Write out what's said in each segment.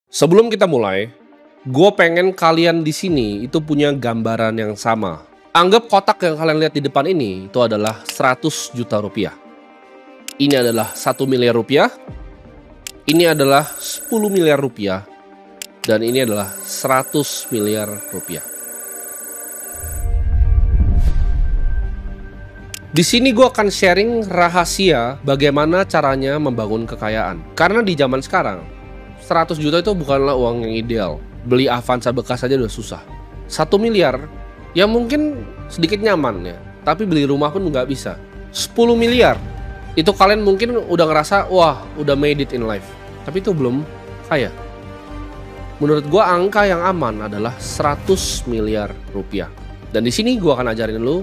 Sebelum kita mulai, gue pengen kalian di sini itu punya gambaran yang sama. Anggap kotak yang kalian lihat di depan ini itu adalah 100 juta rupiah. Ini adalah 1 miliar rupiah. Ini adalah 10 miliar rupiah. Dan ini adalah 100 miliar rupiah. Di sini gue akan sharing rahasia bagaimana caranya membangun kekayaan. Karena di zaman sekarang 100 juta itu bukanlah uang yang ideal. Beli Avanza bekas aja udah susah. 1 miliar ya mungkin sedikit nyaman ya, tapi beli rumah pun nggak bisa. 10 miliar itu kalian mungkin udah ngerasa wah udah made it in life, tapi itu belum kaya. Menurut gua angka yang aman adalah 100 miliar rupiah. Dan di sini gua akan ajarin lu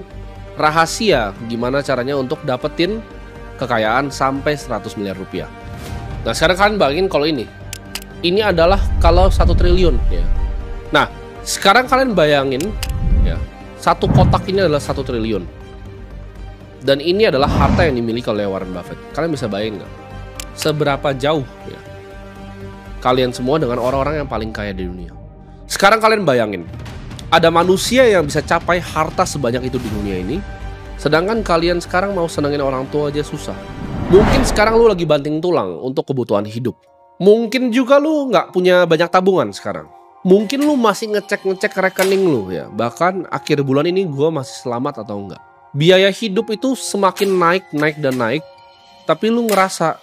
rahasia gimana caranya untuk dapetin kekayaan sampai 100 miliar rupiah. Nah sekarang kalian bayangin kalau ini adalah kalau 1 triliun ya. Nah sekarang kalian bayangin ya, satu kotak ini adalah 1 triliun. Dan ini adalah harta yang dimiliki oleh Warren Buffett. Kalian bisa bayangin nggak seberapa jauh ya kalian semua dengan orang-orang yang paling kaya di dunia. Sekarang kalian bayangin ada manusia yang bisa capai harta sebanyak itu di dunia ini, sedangkan kalian sekarang mau senengin orang tua aja susah. Mungkin sekarang lu lagi banting tulang untuk kebutuhan hidup. Mungkin juga lu nggak punya banyak tabungan sekarang. Mungkin lu masih ngecek rekening lu ya. Bahkan akhir bulan ini gue masih selamat atau enggak. Biaya hidup itu semakin naik dan naik. Tapi lu ngerasa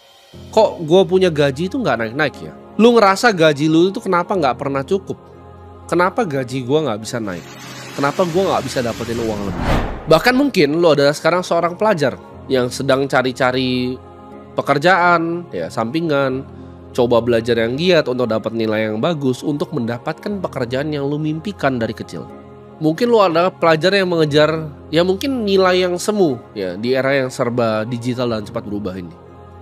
kok gue punya gaji itu nggak naik-naik ya. Lu ngerasa gaji lu itu kenapa nggak pernah cukup. Kenapa gaji gue nggak bisa naik? Kenapa gue nggak bisa dapetin uang lebih? Bahkan mungkin lu adalah sekarang seorang pelajar yang sedang cari-cari pekerjaan ya sampingan. Coba belajar yang giat untuk dapat nilai yang bagus untuk mendapatkan pekerjaan yang lu mimpikan dari kecil. Mungkin lu adalah pelajar yang mengejar ya mungkin nilai yang semu ya di era yang serba digital dan cepat berubah ini.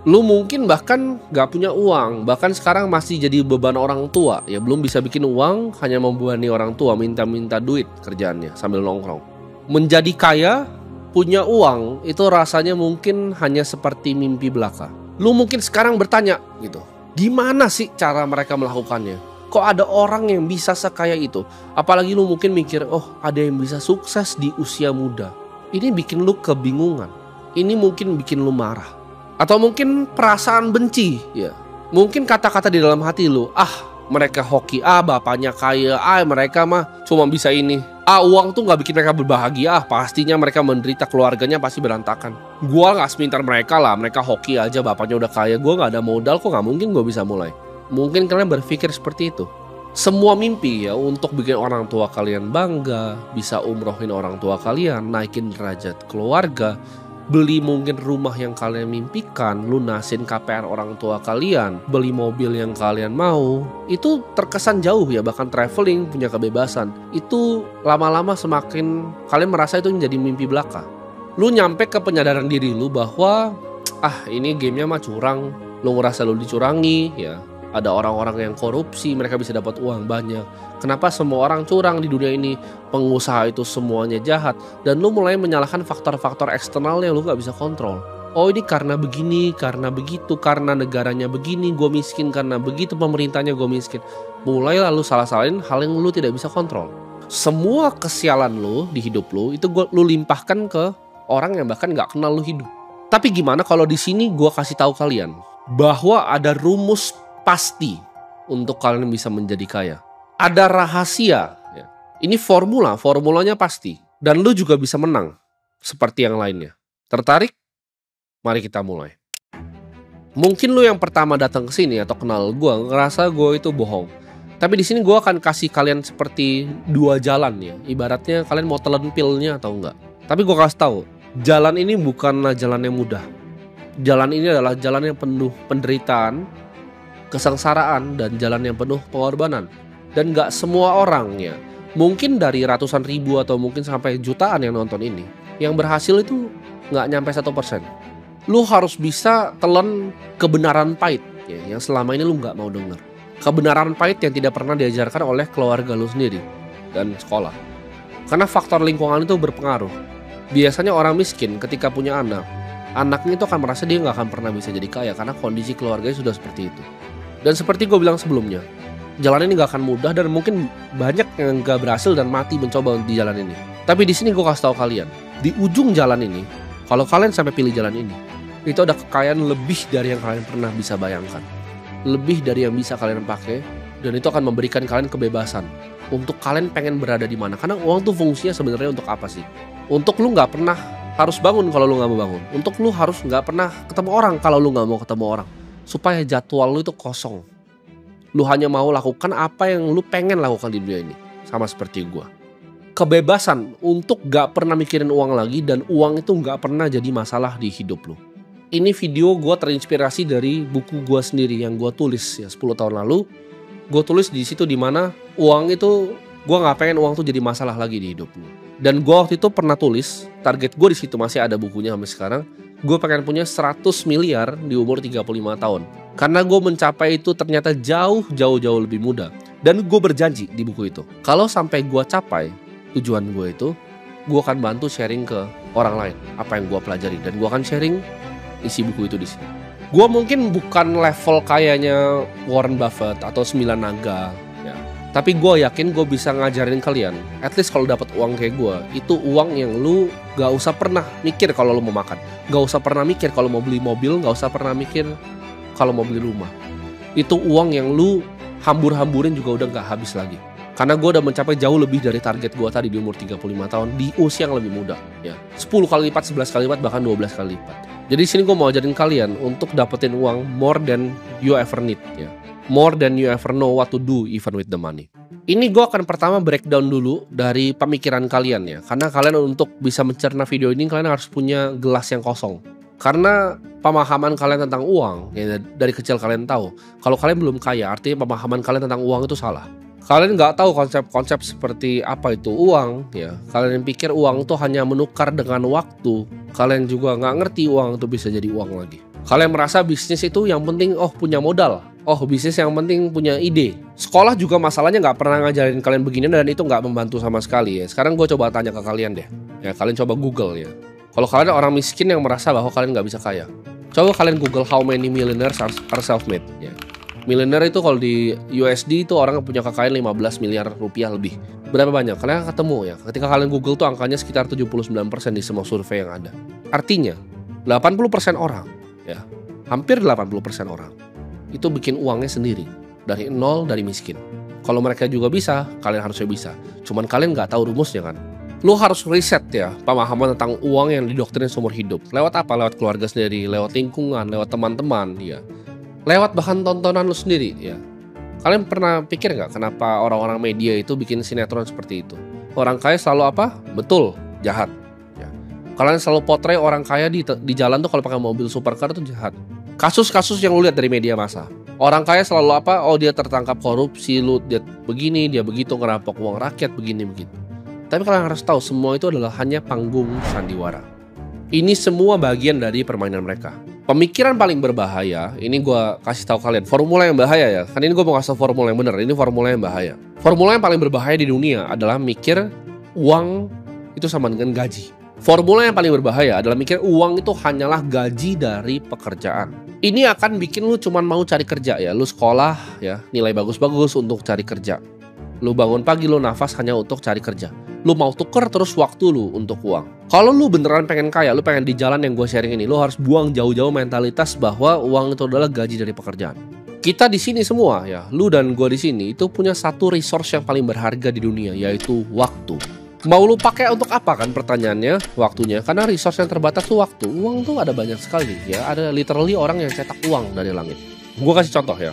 Lu mungkin bahkan gak punya uang, bahkan sekarang masih jadi beban orang tua ya, belum bisa bikin uang, hanya membebani orang tua minta-minta duit kerjaannya sambil nongkrong. Menjadi kaya, punya uang itu rasanya mungkin hanya seperti mimpi belaka. Lu mungkin sekarang bertanya gitu, gimana sih cara mereka melakukannya? Kok ada orang yang bisa sekaya itu? Apalagi lu mungkin mikir, oh ada yang bisa sukses di usia muda. Ini bikin lu kebingungan. Ini mungkin bikin lu marah. Atau mungkin perasaan benci ya. Mungkin kata-kata di dalam hati lu, mereka hoki, bapaknya kaya, mereka mah cuma bisa ini. Uang tuh gak bikin mereka berbahagia, pastinya mereka menderita, keluarganya pasti berantakan. Gua gak semintar mereka lah, mereka hoki aja, bapaknya udah kaya, gua gak ada modal, kok gak mungkin gua bisa mulai. Mungkin kalian berpikir seperti itu. Semua mimpi ya untuk bikin orang tua kalian bangga, bisa umrohin orang tua kalian, naikin derajat keluarga, beli mungkin rumah yang kalian mimpikan, lunasin KPR orang tua kalian, beli mobil yang kalian mau, itu terkesan jauh ya, bahkan traveling, punya kebebasan. Itu lama-lama semakin kalian merasa itu menjadi mimpi belaka. Lu nyampe ke penyadaran diri lu bahwa ini gamenya mah curang, lu ngerasa lu dicurangi ya. Ada orang-orang yang korupsi, mereka bisa dapat uang banyak. Kenapa semua orang curang di dunia ini? Pengusaha itu semuanya jahat. Dan lu mulai menyalahkan faktor-faktor eksternal yang lu gak bisa kontrol. Oh ini karena begini, karena begitu, karena negaranya begini, gue miskin, karena begitu pemerintahnya gue miskin. Mulai lalu salah-salahin hal yang lu tidak bisa kontrol. Semua kesialan lu di hidup lu, itu lu limpahkan ke orang yang bahkan gak kenal lu hidup. Tapi gimana kalau di sini gue kasih tahu kalian bahwa ada rumus pasti untuk kalian bisa menjadi kaya. Ada rahasia ya. Ini formulanya pasti. Dan lu juga bisa menang seperti yang lainnya. Tertarik? Mari kita mulai. Mungkin lu yang pertama datang ke sini atau kenal gue ngerasa gue itu bohong. Tapi di sini gue akan kasih kalian seperti 2 jalan ya. Ibaratnya kalian mau telan pilnya atau enggak. Tapi gue kasih tahu, jalan ini bukanlah jalan yang mudah. Jalan ini adalah jalan yang penuh penderitaan, kesengsaraan, dan jalan yang penuh pengorbanan. Dan gak semua orang ya, mungkin dari ratusan ribu atau mungkin sampai jutaan yang nonton ini, yang berhasil itu gak nyampe 1%. Lu harus bisa telan kebenaran pahit ya, yang selama ini lu gak mau denger. Kebenaran pahit yang tidak pernah diajarkan oleh keluarga lu sendiri dan sekolah. Karena faktor lingkungan itu berpengaruh. Biasanya orang miskin ketika punya anaknya itu akan merasa dia gak akan pernah bisa jadi kaya karena kondisi keluarganya sudah seperti itu. Dan seperti gue bilang sebelumnya, Jalan ini gak akan mudah dan mungkin banyak yang gak berhasil dan mati mencoba di jalan ini. Tapi di sini gue kasih tahu kalian, di ujung jalan ini, kalau kalian sampai pilih jalan ini, itu ada kekayaan lebih dari yang kalian pernah bisa bayangkan. Lebih dari yang bisa kalian pakai, dan itu akan memberikan kalian kebebasan untuk kalian pengen berada di mana. Karena uang tuh fungsinya sebenarnya untuk apa sih? Untuk lu gak pernah harus bangun kalau lu gak mau bangun. Untuk lu harus gak pernah ketemu orang kalau lu gak mau ketemu orang. Supaya jadwal lu itu kosong. Lu hanya mau lakukan apa yang lu pengen lakukan di dunia ini. Sama seperti gua. Kebebasan untuk gak pernah mikirin uang lagi, dan uang itu gak pernah jadi masalah di hidup lu. Ini video gua terinspirasi dari buku gua sendiri yang gua tulis ya 10 tahun lalu. Gua tulis di situ dimana uang itu, gua gak pengen uang tuh jadi masalah lagi di hidup lu. Dan gua waktu itu pernah tulis, target gua di situ masih ada bukunya sampai sekarang. Gue pengen punya 100 miliar di umur 35 tahun. Karena gue mencapai itu ternyata jauh lebih mudah. Dan gue berjanji di buku itu, kalau sampai gue capai tujuan gue itu, gue akan bantu sharing ke orang lain apa yang gue pelajari. Dan gue akan sharing isi buku itu di sini. Gue mungkin bukan level kayaknya Warren Buffett atau 9 naga, ya. Tapi gue yakin gue bisa ngajarin kalian, at least kalau dapat uang kayak gue, itu uang yang lu gak usah pernah mikir kalau lu mau makan, gak usah pernah mikir kalau mau beli mobil, gak usah pernah mikir kalau mau beli rumah. Itu uang yang lu hambur-hamburin juga udah gak habis lagi. Karena gue udah mencapai jauh lebih dari target gue tadi di umur 35 tahun di usia yang lebih muda, ya. 10 kali lipat, 11 kali lipat, bahkan 12 kali lipat. Jadi sini gue mau ajarin kalian untuk dapetin uang more than you ever need, ya. More than you ever know what to do even with the money. Ini gue akan pertama breakdown dulu dari pemikiran kalian ya. Karena kalian untuk bisa mencerna video ini, kalian harus punya gelas yang kosong. Karena pemahaman kalian tentang uang, ya, dari kecil kalian tahu, kalau kalian belum kaya, artinya pemahaman kalian tentang uang itu salah. Kalian nggak tahu konsep-konsep seperti apa itu uang, ya. Kalian pikir uang itu hanya menukar dengan waktu. Kalian juga nggak ngerti uang itu bisa jadi uang lagi. Kalian merasa bisnis itu yang penting punya modal. Bisnis yang penting punya ide. Sekolah juga masalahnya nggak pernah ngajarin kalian begini, dan itu nggak membantu sama sekali ya. Sekarang gue coba tanya ke kalian deh. Ya, kalian coba Google ya. Kalau kalian orang miskin yang merasa bahwa kalian nggak bisa kaya, coba kalian Google how many millionaires are self-made. Ya. Miliuner itu kalau di USD itu orang punya kekayaan 15 miliar rupiah lebih. Berapa banyak? Kalian ketemu ya. Ketika kalian Google tuh angkanya sekitar 79% di semua survei yang ada. Artinya 80% orang, ya, hampir 80% orang itu bikin uangnya sendiri dari nol, dari miskin. Kalau mereka juga bisa, kalian harusnya bisa. Cuman kalian nggak tahu rumusnya kan. Lu harus riset ya pemahaman tentang uang yang didoktrin seumur hidup. Lewat apa? Lewat keluarga sendiri, lewat lingkungan, lewat teman-teman, ya. Lewat bahan tontonan lu sendiri, ya. Kalian pernah pikir nggak kenapa orang-orang media itu bikin sinetron seperti itu? Orang kaya selalu apa? Betul, jahat. Ya. Kalian selalu potret orang kaya di jalan tuh kalau pakai mobil supercar itu jahat. Kasus-kasus yang lu lihat dari media massa. Orang kaya selalu apa? Dia tertangkap korupsi, dia begini, dia begitu, ngerampok uang rakyat, begini begitu. Tapi kalian harus tahu semua itu adalah hanya panggung sandiwara. Ini semua bagian dari permainan mereka. Pemikiran paling berbahaya, ini gue kasih tahu kalian, formula yang bahaya ya. Kan ini gue mau kasih formula yang benar, ini formula yang bahaya. Formula yang paling berbahaya di dunia adalah mikir uang itu sama dengan gaji. Formula yang paling berbahaya adalah mikir uang itu hanyalah gaji dari pekerjaan. Ini akan bikin lu cuman mau cari kerja ya. Lu sekolah ya, nilai bagus-bagus untuk cari kerja. Lu bangun pagi, lu nafas hanya untuk cari kerja. Lu mau tuker terus waktu lu untuk uang. Kalau lu beneran pengen kaya, lu pengen di jalan yang gue sharing ini, lu harus buang jauh-jauh mentalitas bahwa uang itu adalah gaji dari pekerjaan. Kita di sini semua ya, lu dan gue di sini itu punya satu resource yang paling berharga di dunia, yaitu waktu. Mau lu pakai untuk apa kan pertanyaannya? Waktunya. Karena resource yang terbatas tuh waktu. Uang tuh ada banyak sekali ya. Ada literally orang yang cetak uang dari langit. Gue kasih contoh ya.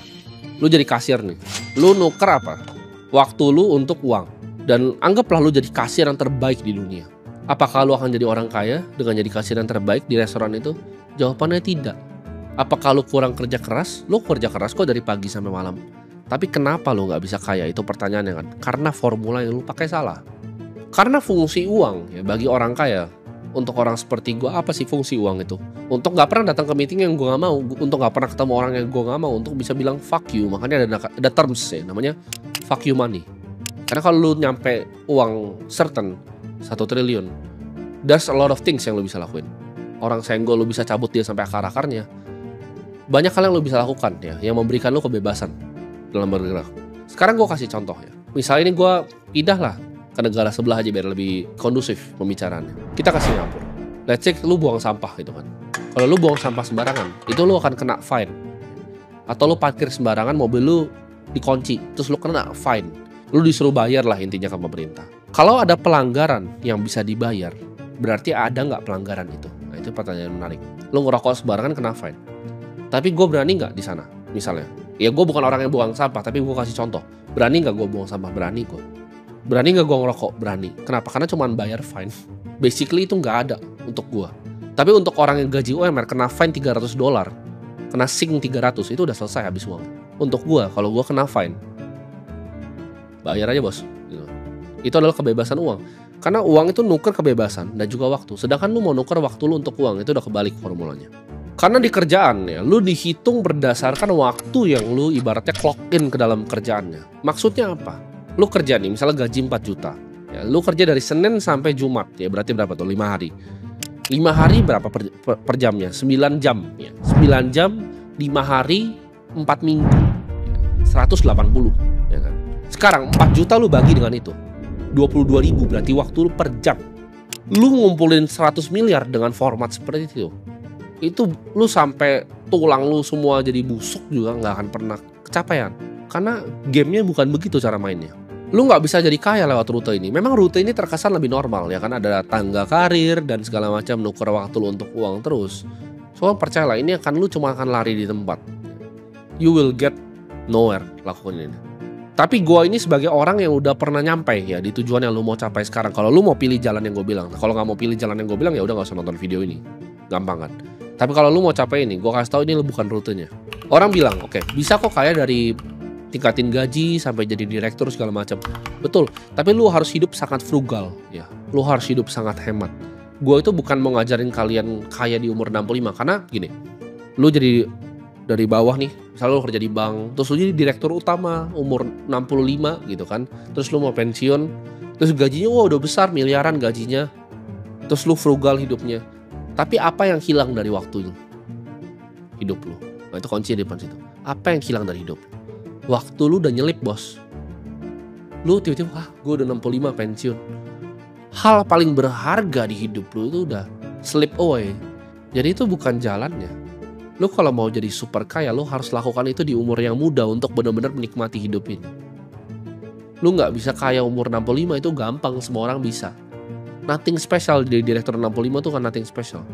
Lu jadi kasir nih. Lu nuker apa? Waktu lu untuk uang. Dan anggaplah lu jadi kasir yang terbaik di dunia. Apakah lu akan jadi orang kaya dengan jadi kasir yang terbaik di restoran itu? Jawabannya tidak. Apakah lu kurang kerja keras? Lu kerja keras kok dari pagi sampai malam. Tapi kenapa lu gak bisa kaya? Itu pertanyaannya kan. Karena formula yang lu pakai salah. Karena fungsi uang ya bagi orang kaya, untuk orang seperti gue, apa sih fungsi uang itu? Untuk gak pernah datang ke meeting yang gue gak mau, untuk gak pernah ketemu orang yang gue gak mau, untuk bisa bilang fuck you. Makanya ada terms ya, namanya fuck you money. Karena kalau lu nyampe uang certain 1 triliun, there's a lot of things yang lu bisa lakuin. Orang senggol lu bisa cabut dia sampai akar-akarnya. Banyak hal yang lu bisa lakukan ya, yang memberikan lu kebebasan dalam bergerak. Sekarang gue kasih contoh ya. Misalnya ini gue pindah lah ke negara sebelah aja biar lebih kondusif pembicaraannya. Kita ke Singapura. Let's say lu buang sampah gitu kan. Kalau lu buang sampah sembarangan, itu lu akan kena fine. Atau lu parkir sembarangan, mobil lu dikunci, terus lu kena fine. Lu disuruh bayar lah intinya ke pemerintah. Kalau ada pelanggaran yang bisa dibayar, berarti ada nggak pelanggaran itu? Nah, itu pertanyaan menarik. Lu ngerokok sembarangan kena fine. Tapi gue berani nggak di sana? Misalnya, ya gue bukan orang yang buang sampah, tapi gue kasih contoh. Berani nggak gue buang sampah? Berani gue. Berani nggak gue ngerokok? Berani. Kenapa? Karena cuma bayar fine. Basically itu nggak ada untuk gue. Tapi untuk orang yang gaji UMR kena fine $300, kena sing 300, itu udah selesai habis uang. Untuk gue, kalau gue kena fine, bayar aja bos. Gitu. Itu adalah kebebasan uang. Karena uang itu nuker kebebasan dan juga waktu. Sedangkan lu mau nuker waktu lu untuk uang, itu udah kebalik formulanya. Karena di kerjaan ya, lu dihitung berdasarkan waktu yang lu ibaratnya clock in ke dalam kerjaannya. Maksudnya apa? Lu kerja nih, misalnya gaji 4 juta. Ya, lu kerja dari Senin sampai Jumat, ya berarti berapa tuh? 5 hari. 5 hari berapa per jamnya? 9 jam. Ya. 9 jam, 5 hari, 4 minggu. 180. Ya kan? Sekarang 4 juta lu bagi dengan itu. 22.000 berarti waktu lu per jam. Lu ngumpulin 100 miliar dengan format seperti itu lu sampai tulang lu semua jadi busuk juga nggak akan pernah kecapaian. Karena gamenya bukan begitu cara mainnya. Lu nggak bisa jadi kaya lewat rute ini. Memang rute ini terkesan lebih normal ya kan, ada tangga karir dan segala macam, nuker waktu lu untuk uang terus. Soalnya percayalah, ini lu cuma akan lari di tempat. You will get nowhere lakukan ini. Tapi gua ini sebagai orang yang udah pernah nyampe ya di tujuan yang lu mau capai sekarang. Kalau lu mau pilih jalan yang gue bilang, kalau nggak mau pilih jalan yang gue bilang ya udah nggak usah nonton video ini. Gampang kan? Tapi kalau lu mau capai ini, gue kasih tahu ini bukan rutenya. Orang bilang, oke, bisa kok kaya dari tingkatin gaji sampai jadi direktur segala macam. Betul, tapi lu harus hidup sangat frugal ya. Lu harus hidup sangat hemat. Gue itu bukan mau ngajarin kalian kaya di umur 65 karena gini. Lu jadi dari bawah nih, misalnya lu kerja di bank, terus lu jadi direktur utama umur 65 gitu kan. Terus lu mau pensiun, terus gajinya udah besar, miliaran gajinya. Terus lu frugal hidupnya. Tapi apa yang hilang dari waktu hidup lu? Nah, itu kunci di depan situ. Apa yang hilang dari hidup? Waktu lu udah nyelip bos. Lu tiba-tiba, gue udah 65 pensiun. Hal paling berharga di hidup lu itu udah slip away. Jadi itu bukan jalannya. Lu kalau mau jadi super kaya, lu harus lakukan itu di umur yang muda untuk benar-benar menikmati hidup ini. Lu gak bisa kaya umur 65 itu gampang, semua orang bisa. Nothing special di direktur 65 tuh kan nothing special.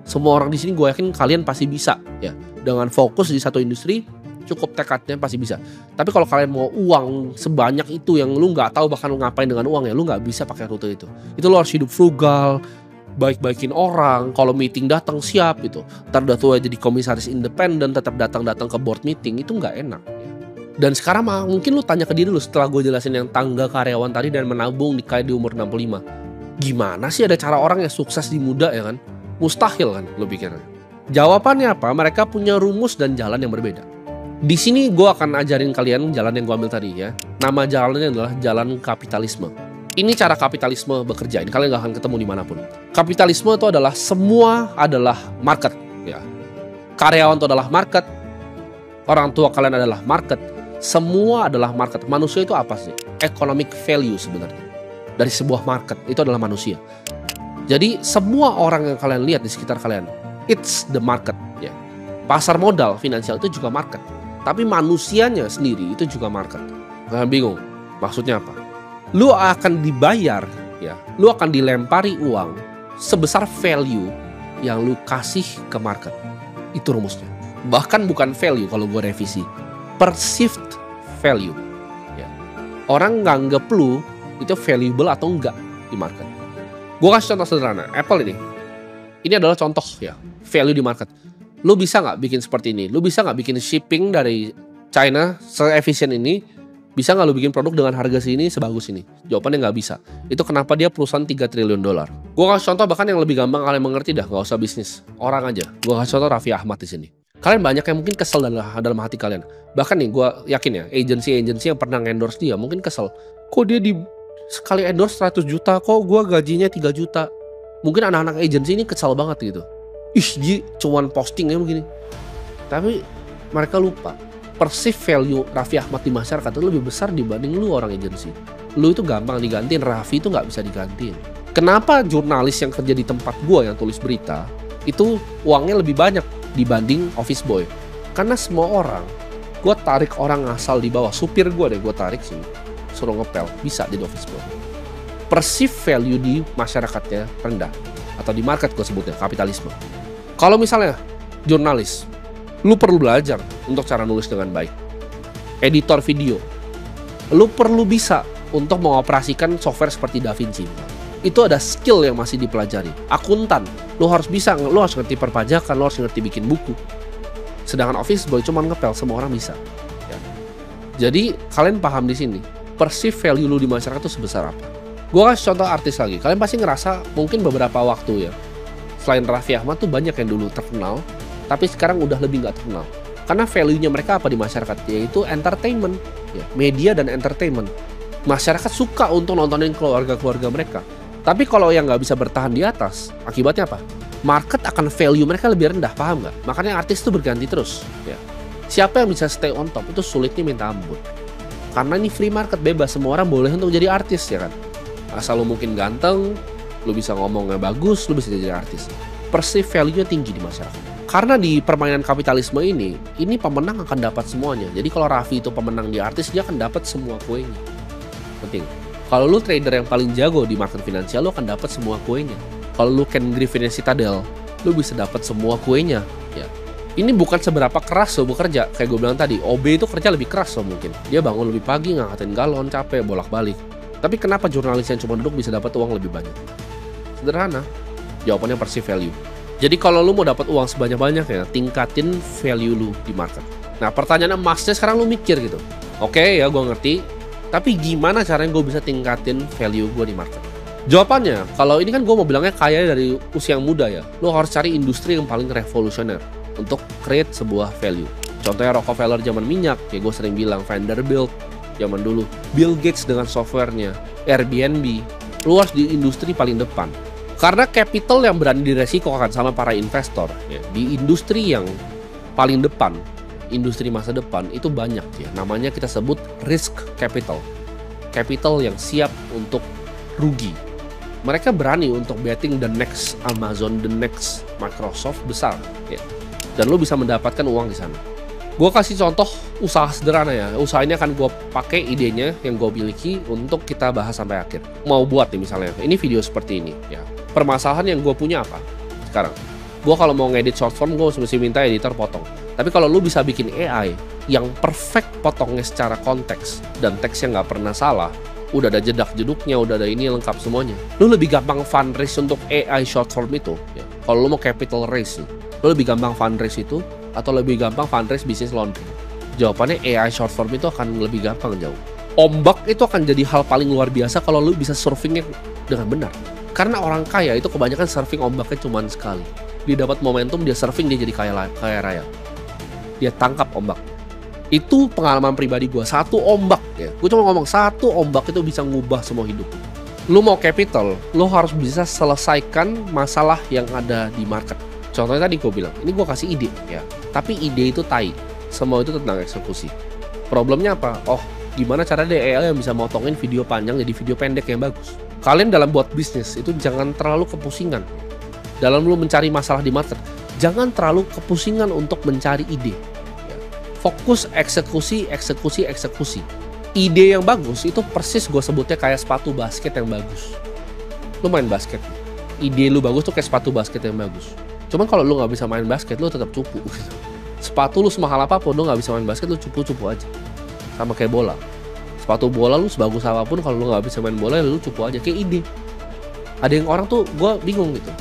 Semua orang di sini gue yakin kalian pasti bisa ya. Dengan fokus di satu industri, cukup tekadnya pasti bisa. Tapi kalau kalian mau uang sebanyak itu yang lu nggak tahu bahkan lu ngapain dengan uang ya, lu nggak bisa pakai rute itu. Itu lu harus hidup frugal, baik-baikin orang. Kalau meeting datang siap gitu. Ntar udah tua jadi komisaris independen, tetap datang ke board meeting, itu nggak enak. Dan sekarang mungkin lu tanya ke diri lu setelah gue jelasin yang tangga karyawan tadi dan menabung di umur 65. Gimana sih ada cara orang yang sukses di muda ya kan? Mustahil kan lo pikirnya. Jawabannya apa? Mereka punya rumus dan jalan yang berbeda. Di sini gue akan ajarin kalian jalan yang gue ambil tadi ya. Nama jalannya adalah jalan kapitalisme. Ini cara kapitalisme bekerja. Ini kalian gak akan ketemu dimanapun. Kapitalisme itu adalah semua adalah market ya. Karyawan itu adalah market. Orang tua kalian adalah market. Semua adalah market. Manusia itu apa sih? Economic value sebenarnya. Dari sebuah market, itu adalah manusia. Jadi semua orang yang kalian lihat di sekitar kalian, it's the market ya. Pasar modal finansial itu juga market. Tapi manusianya sendiri itu juga market. Kalian bingung, maksudnya apa? Lu akan dibayar ya, lu akan dilempari uang sebesar value yang lu kasih ke market. Itu rumusnya. Bahkan bukan value kalau gue revisi, perceived value ya. Orang nganggep lu itu valuable atau enggak di market. Gue kasih contoh sederhana, Apple ini. Ini adalah contoh ya, value di market. Lu bisa nggak bikin seperti ini? Lu bisa nggak bikin shipping dari China se-efisien ini? Bisa nggak lu bikin produk dengan harga sini sebagus ini? Jawabannya nggak bisa. Itu kenapa dia perusahaan $3 triliun. Gue kasih contoh bahkan yang lebih gampang kalian mengerti dah, nggak usah bisnis. Orang aja. Gue kasih contoh Raffi Ahmad di sini. Kalian banyak yang mungkin kesel dalam hati kalian. Bahkan nih gue yakin ya, agensi yang pernah endorse dia mungkin kesel. Kok dia sekali endorse 100 juta, kok gue gajinya 3 juta. Mungkin anak-anak agensi ini kesal banget gitu. Ih, dia cuman postingnya begini. Tapi mereka lupa, perceived value Raffi Ahmad di masyarakat itu lebih besar dibanding lu orang agensi. Lu itu gampang digantiin, Raffi itu nggak bisa digantiin. Kenapa jurnalis yang kerja di tempat gua yang tulis berita itu uangnya lebih banyak dibanding office boy? Karena semua orang, gua tarik orang asal di bawah, supir gua deh gua tarik sini, suruh ngepel, bisa jadi office boy. Perceived value di masyarakatnya rendah, atau di market gua sebutnya kapitalisme. Kalau misalnya jurnalis, lu perlu belajar untuk cara nulis dengan baik. Editor video, lu perlu bisa untuk mengoperasikan software seperti DaVinci. Itu ada skill yang masih dipelajari. Akuntan, lu harus bisa, lu harus ngerti perpajakan, lu harus ngerti bikin buku. Sedangkan office boy cuma ngepel, semua orang bisa. Ya. Jadi kalian paham di sini, perceived value lu di masyarakat itu sebesar apa. Gue kasih contoh artis lagi. Kalian pasti ngerasa mungkin beberapa waktu ya, selain Raffi Ahmad tuh banyak yang dulu terkenal, tapi sekarang udah lebih nggak terkenal. Karena value-nya mereka apa di masyarakat? Yaitu entertainment, ya, media dan entertainment. Masyarakat suka untuk nontonin keluarga-keluarga mereka. Tapi kalau yang nggak bisa bertahan di atas, akibatnya apa? Market akan value mereka lebih rendah, paham nggak? Makanya artis itu berganti terus. Ya. Siapa yang bisa stay on top itu sulitnya minta ampun. Karena ini free market, bebas, semua orang boleh untuk jadi artis, ya kan? Asal lu mungkin ganteng, lu bisa ngomongnya bagus, lu bisa jadi artis. Perceived value-nya tinggi di masyarakat. Karena di permainan kapitalisme ini pemenang akan dapat semuanya. Jadi kalau Raffi itu pemenang di artis, dia akan dapat semua kuenya. Penting. Kalau lu trader yang paling jago di market finansial, lu akan dapat semua kuenya. Kalau lu Ken Griffin Citadel, lu bisa dapat semua kuenya. Ya. Ini bukan seberapa keras lo bekerja. Kayak gue bilang tadi, OB itu kerja lebih keras lo mungkin. Dia bangun lebih pagi, ngangkatin galon, capek, bolak-balik. Tapi kenapa jurnalis yang cuma duduk bisa dapat uang lebih banyak? Sederhana. Jawabannya perceived value. Jadi kalau lu mau dapat uang sebanyak-banyaknya, tingkatin value lu di market. Nah pertanyaan emasnya sekarang lu mikir gitu. Oke ya gue ngerti, tapi gimana caranya gue bisa tingkatin value gue di market? Jawabannya, kalau ini kan gue mau bilangnya kaya dari usia yang muda ya. Lu harus cari industri yang paling revolusioner untuk create sebuah value. Contohnya Rockefeller zaman minyak, ya gue sering bilang Vanderbilt zaman dulu. Bill Gates dengan softwarenya, Airbnb. Lu harus di industri paling depan. Karena capital yang berani diresikokan sama para investor ya, di industri yang paling depan, industri masa depan itu banyak ya. Namanya kita sebut risk capital. Capital yang siap untuk rugi. Mereka berani untuk betting the next Amazon, the next Microsoft besar ya. Dan lo bisa mendapatkan uang di sana. Gue kasih contoh usaha sederhana ya. Usaha ini akan gue pakai idenya yang gue miliki untuk kita bahas sampai akhir. Mau buat nih misalnya, ini video seperti ini ya. Permasalahan yang gue punya apa sekarang? Gue kalau mau ngedit short form, gue mesti minta editor potong. Tapi kalau lu bisa bikin AI yang perfect potongnya secara konteks dan teksnya nggak pernah salah, udah ada jedak-jeduknya, udah ada ini lengkap semuanya, lu lebih gampang fundraise untuk AI short form itu ya. Kalau lu mau capital raise nih, lu lebih gampang fundraise itu atau lebih gampang fundraise bisnis laundry? Jawabannya AI short form itu akan lebih gampang jauh. Ombak itu akan jadi hal paling luar biasa kalau lu bisa surfingnya dengan benar. Karena orang kaya itu kebanyakan surfing ombaknya cuma sekali. Dia dapat momentum, dia surfing, dia jadi kaya raya. Dia tangkap ombak. Itu pengalaman pribadi gue. Satu ombak ya. Gue cuma ngomong satu ombak itu bisa ngubah semua hidup. Lu mau capital, lu harus bisa selesaikan masalah yang ada di market. Contohnya tadi gue bilang, ini gue kasih ide ya. Tapi ide itu tai. Semua itu tentang eksekusi. Problemnya apa? Oh, gimana cara AI yang bisa motongin video panjang jadi video pendek yang bagus? Kalian dalam buat bisnis itu jangan terlalu kepusingan. Dalam lu mencari masalah di market, jangan terlalu kepusingan untuk mencari ide. Fokus eksekusi. Ide yang bagus itu persis gue sebutnya kayak sepatu basket yang bagus. Lu main basket, ide lu bagus tuh kayak sepatu basket yang bagus. Cuman kalau lu nggak bisa main basket, lu tetap cupu. Sepatu lu semahal apapun, lu nggak bisa main basket, lu cupu-cupu aja. Sama kayak bola. Sepatu bola lu sebagus apapun, kalau lu nggak bisa main bola, lu cupu aja. Kayak ide. Ada yang orang tuh gue bingung gitu.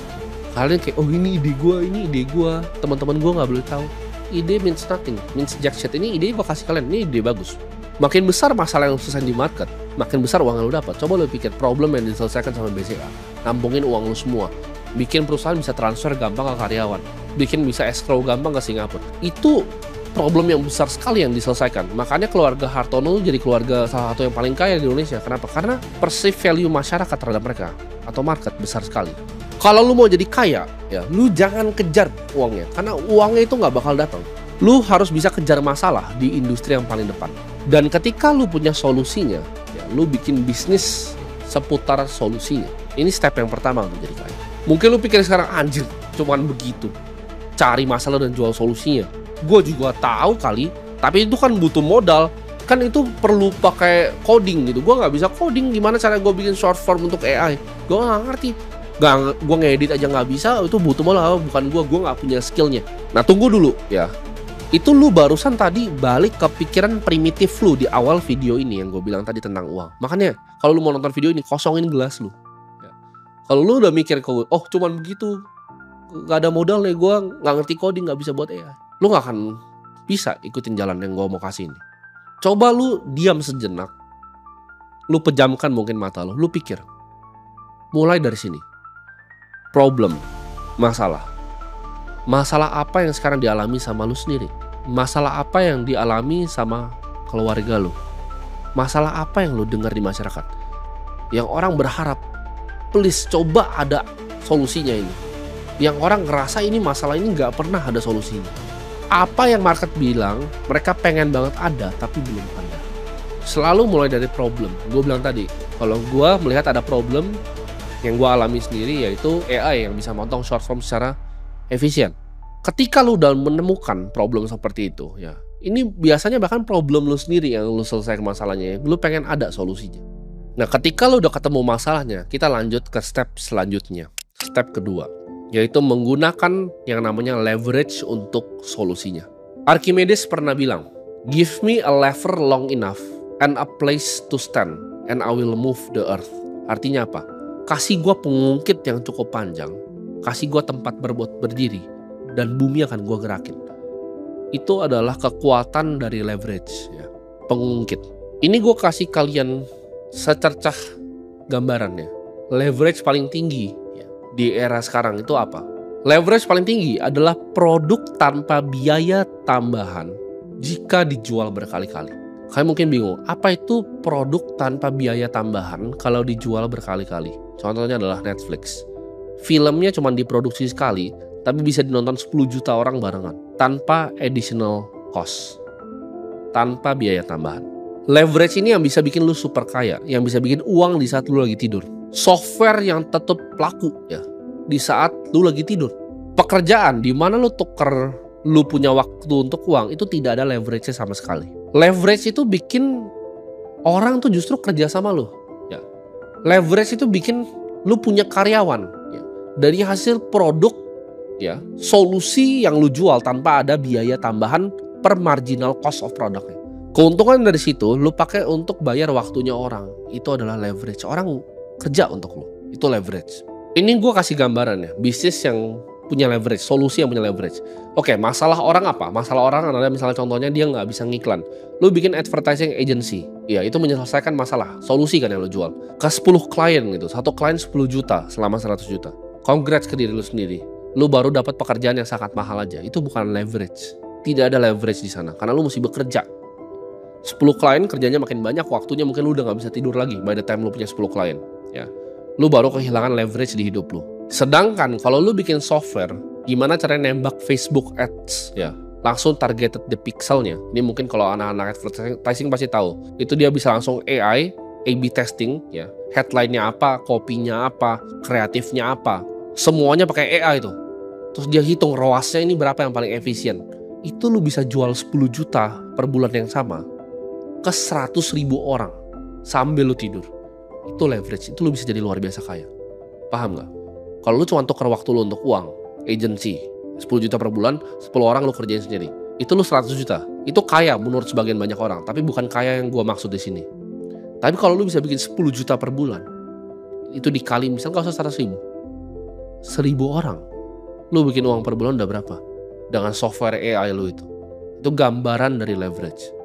Kalian kayak, oh ini ide gue, teman-teman gue nggak boleh tahu. Ide means nothing, means jack shit. Ini ide gue kasih kalian, ini ide bagus. Makin besar masalah yang selesai di market, makin besar uang yang lu dapat. Coba lu pikir problem yang diselesaikan sama BCA, nampungin uang lu semua, bikin perusahaan bisa transfer gampang ke karyawan, bikin bisa escrow gampang ke Singapura. Itu problem yang besar sekali yang diselesaikan. Makanya keluarga Hartono jadi keluarga salah satu yang paling kaya di Indonesia. Kenapa? Karena perceived value masyarakat terhadap mereka atau market besar sekali. Kalau lu mau jadi kaya, ya lu jangan kejar uangnya, karena uangnya itu nggak bakal datang. Lu harus bisa kejar masalah di industri yang paling depan. Dan ketika lu punya solusinya, ya, lu bikin bisnis seputar solusinya. Ini step yang pertama untuk jadi kaya. Mungkin lu pikir sekarang, anjir, cuman begitu, cari masalah dan jual solusinya. Gue juga tahu kali, tapi itu kan butuh modal. Kan itu perlu pakai coding gitu. Gue nggak bisa coding, gimana cara gue bikin short form untuk AI? Gue nggak ngerti. Gue ngedit aja nggak bisa, itu butuh modal. Bukan gue nggak punya skillnya. Nah tunggu dulu ya. Itu lu barusan tadi balik ke pikiran primitif lu di awal video ini yang gue bilang tadi tentang uang. Makanya kalau lu mau nonton video ini, kosongin gelas lu. Ya. Kalau lu udah mikir, oh cuman begitu, gak ada modal nih, gue nggak ngerti coding, nggak bisa buat AI, lu nggak akan bisa ikutin jalan yang gue mau kasih ini. Coba lu diam sejenak, lu pejamkan mungkin mata lu pikir, mulai dari sini. Problem, masalah apa yang sekarang dialami sama lu sendiri? Masalah apa yang dialami sama keluarga lu? Masalah apa yang lu dengar di masyarakat? Yang orang berharap, please coba ada solusinya ini. Yang orang ngerasa ini masalah ini gak pernah ada solusinya. Apa yang market bilang mereka pengen banget ada tapi belum ada. Selalu mulai dari problem. Gue bilang tadi, kalau gue melihat ada problem yang gue alami sendiri, yaitu AI yang bisa motong short form secara efisien. Ketika lu udah menemukan problem seperti itu, ya ini biasanya bahkan problem lu sendiri yang lu selesaikan masalahnya, lu pengen ada solusinya. Nah ketika lu udah ketemu masalahnya, kita lanjut ke step selanjutnya. Step kedua, yaitu menggunakan yang namanya leverage untuk solusinya. Archimedes pernah bilang, give me a lever long enough and a place to stand and I will move the earth. Artinya apa? Kasih gue pengungkit yang cukup panjang, kasih gue tempat berdiri, dan bumi akan gue gerakin. Itu adalah kekuatan dari leverage, ya. Pengungkit. Ini gue kasih kalian secercah gambarannya. Leverage paling tinggi di era sekarang itu apa? Leverage paling tinggi adalah produk tanpa biaya tambahan jika dijual berkali-kali. Kalian mungkin bingung, apa itu produk tanpa biaya tambahan kalau dijual berkali-kali? Contohnya adalah Netflix. Filmnya cuma diproduksi sekali, tapi bisa dinonton 10 juta orang barengan tanpa additional cost, tanpa biaya tambahan. Leverage ini yang bisa bikin lu super kaya, yang bisa bikin uang di saat lu lagi tidur. Software yang tetap laku ya di saat lu lagi tidur. Pekerjaan di mana lu tuker, lu punya waktu untuk uang, itu tidak ada leverage-nya sama sekali. Leverage itu bikin orang tuh justru kerja sama lu. Ya. Leverage itu bikin lu punya karyawan. Ya. Dari hasil produk, ya, solusi yang lu jual tanpa ada biaya tambahan per marginal cost of produknya. Keuntungan dari situ lu pakai untuk bayar waktunya orang. Itu adalah leverage. Orang kerja untuk lu. Itu leverage. Ini gue kasih gambaran ya, bisnis yang punya leverage, solusi yang punya leverage. Oke, masalah orang apa? Masalah orang adalah misalnya contohnya dia nggak bisa ngiklan. Lu bikin advertising agency, ya itu menyelesaikan masalah, solusi kan yang lu jual. Ke 10 klien gitu, satu klien 10 juta selama 100 juta. Congrats ke diri lu sendiri. Lu baru dapat pekerjaan yang sangat mahal aja, itu bukan leverage. Tidak ada leverage di sana, karena lu mesti bekerja. 10 klien kerjanya makin banyak, waktunya mungkin lu udah nggak bisa tidur lagi by the time lu punya 10 klien. Ya, lu baru kehilangan leverage di hidup lu. Sedangkan kalau lu bikin software, gimana caranya nembak Facebook Ads, ya langsung targeted the pixelnya. Ini mungkin kalau anak-anak advertising pasti tahu. Itu dia bisa langsung AI, A/B testing, ya headline-nya apa, copy-nya apa, kreatifnya apa, semuanya pakai AI itu. Terus dia hitung ROAS-nya ini berapa yang paling efisien. Itu lu bisa jual 10 juta per bulan yang sama ke 100.000 orang sambil lu tidur. Itu leverage, itu lu bisa jadi luar biasa kaya. Paham gak? Kalau lu cuma tuker waktu lu untuk uang, agency, 10 juta per bulan, 10 orang lu kerjain sendiri. Itu lu 100 juta. Itu kaya menurut sebagian banyak orang, tapi bukan kaya yang gua maksud di sini. Tapi kalau lu bisa bikin 10 juta per bulan, itu dikali misalnya gak usah 100.000. 1.000 orang. Lu bikin uang per bulan udah berapa? Dengan software AI lu itu. Itu gambaran dari leverage.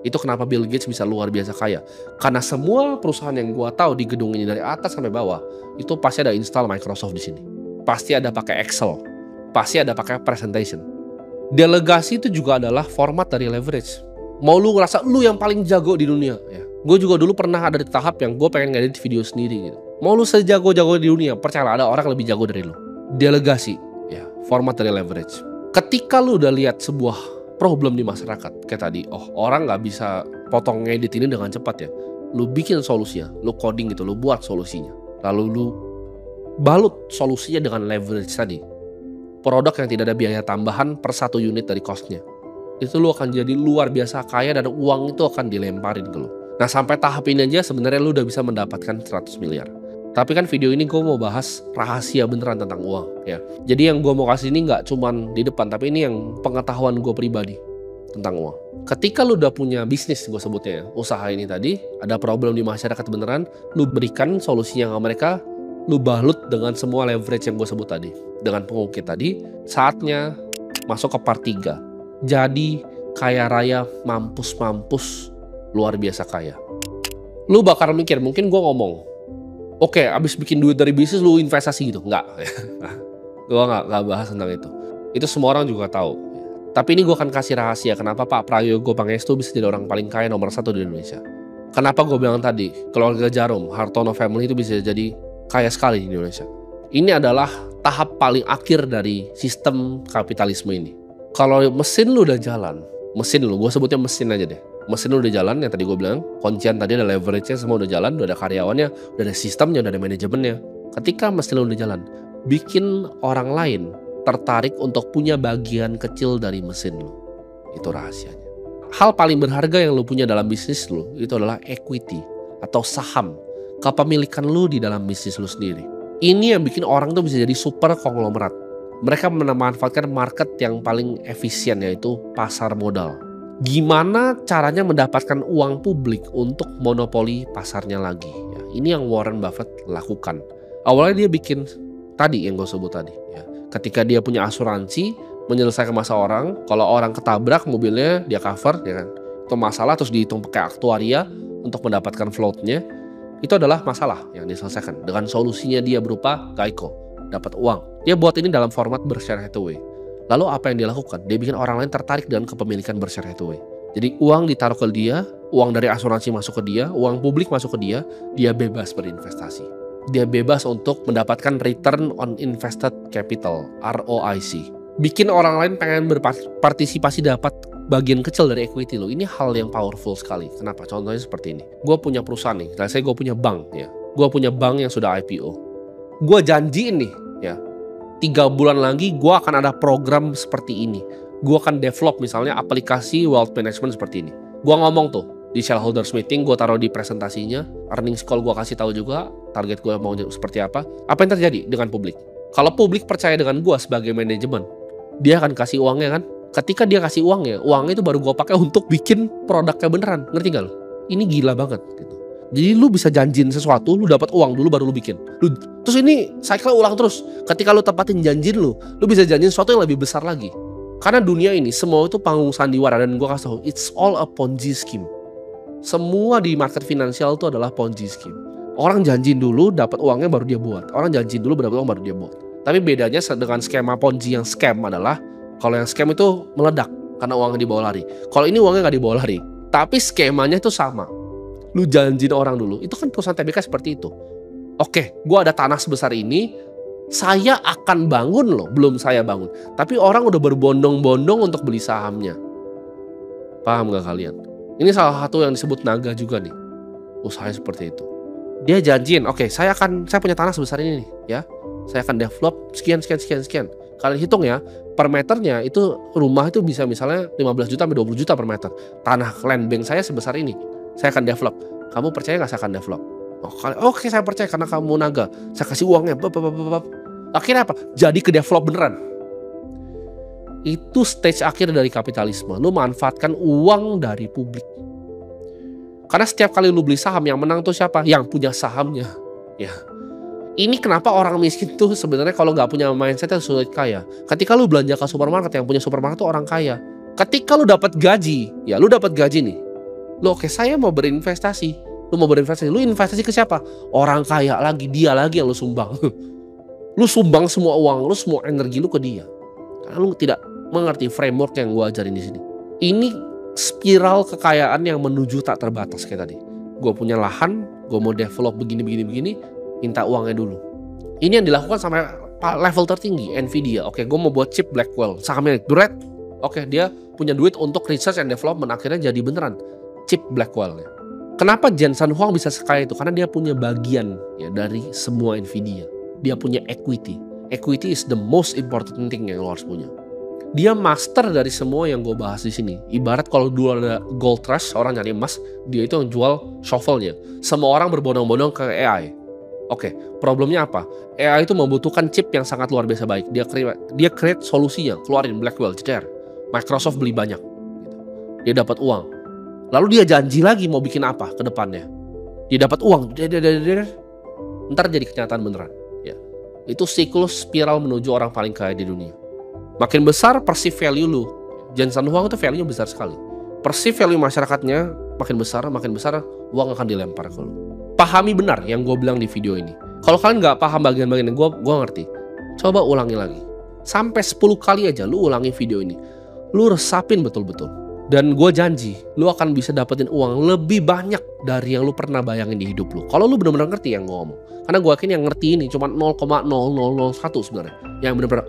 Itu kenapa Bill Gates bisa luar biasa kaya. Karena semua perusahaan yang gua tahu di gedung ini dari atas sampai bawah, itu pasti ada install Microsoft di sini. Pasti ada pakai Excel. Pasti ada pakai presentation. Delegasi itu juga adalah format dari leverage. Mau lu ngerasa lu yang paling jago di dunia, ya. Gue juga dulu pernah ada di tahap yang gue pengen ngedit video sendiri gitu. Mau lu sejago-jago di dunia, percayalah ada orang lebih jago dari lu. Delegasi, ya, format dari leverage. Ketika lu udah lihat sebuah problem di masyarakat. Kayak tadi, orang nggak bisa potong ngedit ini dengan cepat ya. Lu bikin solusinya, lu coding gitu, lu buat solusinya. Lalu lu balut solusinya dengan leverage tadi. Produk yang tidak ada biaya tambahan per 1 unit dari cost-nya. Itu lu akan jadi luar biasa kaya dan uang itu akan dilemparin ke lu. Nah sampai tahap ini aja sebenarnya lu udah bisa mendapatkan 100 miliar. Tapi kan video ini gue mau bahas rahasia beneran tentang uang ya. Jadi yang gue mau kasih ini nggak cuman di depan, tapi ini yang pengetahuan gue pribadi tentang uang. Ketika lu udah punya bisnis, gue sebutnya ya, usaha ini tadi, ada problem di masyarakat beneran, lu berikan solusinya ke mereka, lu balut dengan semua leverage yang gue sebut tadi. Dengan pengukit tadi, saatnya masuk ke part 3. Jadi kaya raya mampus-mampus luar biasa kaya. Lu bakal mikir, mungkin gue ngomong, oke, abis bikin duit dari bisnis lu investasi gitu. Enggak. Gue gak bahas tentang itu. Itu semua orang juga tahu. Tapi ini gue akan kasih rahasia kenapa Pak Prayogo Pangestu bisa jadi orang paling kaya nomor 1 di Indonesia. Kenapa gue bilang tadi, keluarga Jarum, Hartono family itu bisa jadi kaya sekali di Indonesia. Ini adalah tahap paling akhir dari sistem kapitalisme ini. Kalau mesin lu udah jalan, gue sebutnya mesin aja deh. Mesin udah jalan, yang tadi gue bilang, kuncian tadi ada leverage-nya, semua udah jalan, udah ada karyawannya, udah ada sistemnya, udah ada manajemennya. Ketika mesin udah jalan, bikin orang lain tertarik untuk punya bagian kecil dari mesin lo. Itu rahasianya. Hal paling berharga yang lo punya dalam bisnis lo, itu adalah equity atau saham, kepemilikan lo di dalam bisnis lo sendiri. Ini yang bikin orang tuh bisa jadi super konglomerat. Mereka memanfaatkan market yang paling efisien, yaitu pasar modal. Gimana caranya mendapatkan uang publik untuk monopoli pasarnya lagi? Ya, ini yang Warren Buffett lakukan. Awalnya dia bikin tadi yang gue sebut tadi. Ya. Ketika dia punya asuransi, menyelesaikan masalah orang, kalau orang ketabrak mobilnya dia cover, ya kan? Itu masalah terus dihitung pakai aktuaria untuk mendapatkan floatnya. Itu adalah masalah yang diselesaikan dengan solusinya dia berupa Geico, dapat uang. Dia buat ini dalam format Berkshire Hathaway. Lalu apa yang dia lakukan? Dia bikin orang lain tertarik dengan kepemilikan Berkshire Hathaway. Jadi uang ditaruh ke dia, uang dari asuransi masuk ke dia, uang publik masuk ke dia bebas berinvestasi. Dia bebas untuk mendapatkan return on invested capital, ROIC. Bikin orang lain pengen berpartisipasi dapat bagian kecil dari equity lo. Ini hal yang powerful sekali. Kenapa? Contohnya seperti ini. Gue punya perusahaan nih, saya punya bank ya. Gue punya bank yang sudah IPO. Gue janjiin nih ya, 3 bulan lagi gue akan ada program seperti ini. Gue akan develop misalnya aplikasi wealth management seperti ini. Gue ngomong tuh di shareholders meeting, gue taruh di presentasinya, earnings call gue kasih tahu juga target gue mau seperti apa. Apa yang terjadi dengan publik? Kalau publik percaya dengan gue sebagai manajemen, dia akan kasih uangnya kan. Ketika dia kasih uangnya itu baru gue pakai untuk bikin produknya beneran. Ngerti gak lo? Ini gila banget gitu. Jadi lu bisa janjiin sesuatu, lu dapat uang dulu baru lu bikin. Terus ini cycle ulang terus. Ketika lu tepatin janjiin lu bisa janjiin sesuatu yang lebih besar lagi. Karena dunia ini semua itu panggung sandiwara, dan gue kasih tahu, it's all a Ponzi scheme. Semua di market finansial itu adalah Ponzi scheme. Orang janjiin dulu dapat uangnya baru dia buat. Orang janjiin dulu dapat uang baru dia buat. Tapi bedanya dengan skema Ponzi yang scam adalah, kalau yang scam itu meledak karena uangnya dibawa lari. Kalau ini uangnya nggak dibawa lari, tapi skemanya itu sama. Lu janjiin orang dulu. Itu kan perusahaan TBK seperti itu. Oke, gue ada tanah sebesar ini, saya akan bangun loh. Belum saya bangun, tapi orang udah berbondong-bondong untuk beli sahamnya. Paham gak kalian? Ini salah satu yang disebut naga juga nih. Usahanya seperti itu. Dia janjiin, oke, saya punya tanah sebesar ini nih, ya. Saya akan develop sekian. Kalian hitung ya, per meternya itu rumah itu bisa misalnya 15 juta sampai 20 juta per meter. Tanah land bank saya sebesar ini, saya akan develop. Kamu percaya gak saya akan develop? Oke, saya percaya karena kamu naga. Saya kasih uangnya. Akhirnya apa? Jadi ke develop beneran. Itu stage akhir dari kapitalisme. Lu manfaatkan uang dari publik. Karena setiap kali lu beli saham, yang menang tuh siapa? Yang punya sahamnya. Ya. Ini kenapa orang miskin tuh sebenarnya kalau nggak punya mindset sulit kaya. Ketika lu belanja ke supermarket, yang punya supermarket tuh orang kaya. Ketika lu dapat gaji, ya lu dapat gaji nih. Lu oke, saya mau berinvestasi. Lu mau berinvestasi, lu investasi ke siapa? Orang kaya lagi, dia lagi yang lu sumbang. Lu sumbang semua uang lu, semua energi lu ke dia. Karena lu tidak mengerti framework yang gue ajarin di sini. Ini spiral kekayaan yang menuju tak terbatas kayak tadi. Gue punya lahan, gue mau develop begini, minta uangnya dulu. Ini yang dilakukan sampai level tertinggi, Nvidia. Oke, gue mau buat chip Blackwell, sahamnya berat. Oke, dia punya duit untuk research and development, akhirnya jadi beneran chip Blackwell-nya. Kenapa Jensen Huang bisa sekaya itu? Karena dia punya bagian ya dari semua Nvidia. Dia punya equity. Equity is the most important thing yang lo harus punya. Dia master dari semua yang gue bahas di sini. Ibarat kalau dulu ada gold rush, orang nyari emas, dia itu yang jual shovelnya. Semua orang berbondong-bondong ke AI. Oke, problemnya apa? AI itu membutuhkan chip yang sangat luar biasa baik. Dia create solusinya, keluarin Blackwell, jeder. Microsoft beli banyak. Gitu. Dia dapat uang. Lalu dia janji lagi mau bikin apa ke depannya. Dia dapat uang, ntar jadi kenyataan beneran. Ya. Itu siklus spiral menuju orang paling kaya di dunia. Makin besar perceived value lu. Jensen Huang itu value besar sekali. Perceived value masyarakatnya makin besar, uang akan dilempar ke lu. Pahami benar yang gue bilang di video ini. Kalau kalian nggak paham bagian-bagian yang gue ngerti, coba ulangi lagi. Sampai 10 kali aja lu ulangi video ini. Lu resapin betul-betul. Dan gue janji, lu akan bisa dapetin uang lebih banyak dari yang lu pernah bayangin di hidup lu. Kalau lu benar-benar ngerti yang gue ngomong. Karena gue yakin yang ngerti ini cuma 0,0001 sebenarnya. Yang benar-benar,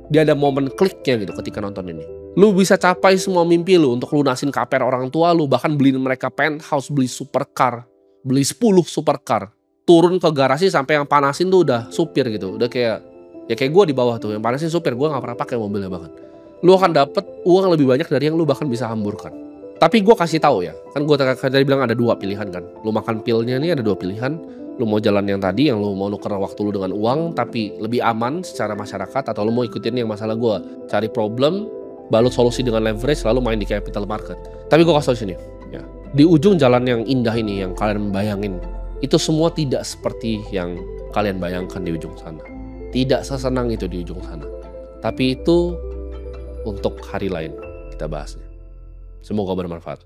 dia ada momen kliknya gitu ketika nonton ini. Lu bisa capai semua mimpi lu untuk lunasin KPR orang tua lu. Bahkan beliin mereka penthouse, beli supercar. Beli 10 supercar. Turun ke garasi sampai yang panasin tuh udah supir gitu. Udah kayak gue di bawah tuh. Yang panasin supir, gue gak pernah pakai mobilnya bahkan. Lu akan dapet uang lebih banyak dari yang lu bahkan bisa hamburkan. Tapi gue kasih tahu ya, kan gue tadi bilang ada 2 pilihan kan. Lu makan pilnya nih ada 2 pilihan. Lu mau jalan yang tadi, yang lu mau nuker waktu lu dengan uang tapi lebih aman secara masyarakat, atau lu mau ikutin yang masalah gue, cari problem, balut solusi dengan leverage, lalu main di capital market. Tapi gue kasih tau sini, ya. Di ujung jalan yang indah ini yang kalian bayangin, itu semua tidak seperti yang kalian bayangkan di ujung sana. Tidak sesenang itu di ujung sana. Tapi itu untuk hari lain kita bahasnya. Semoga bermanfaat.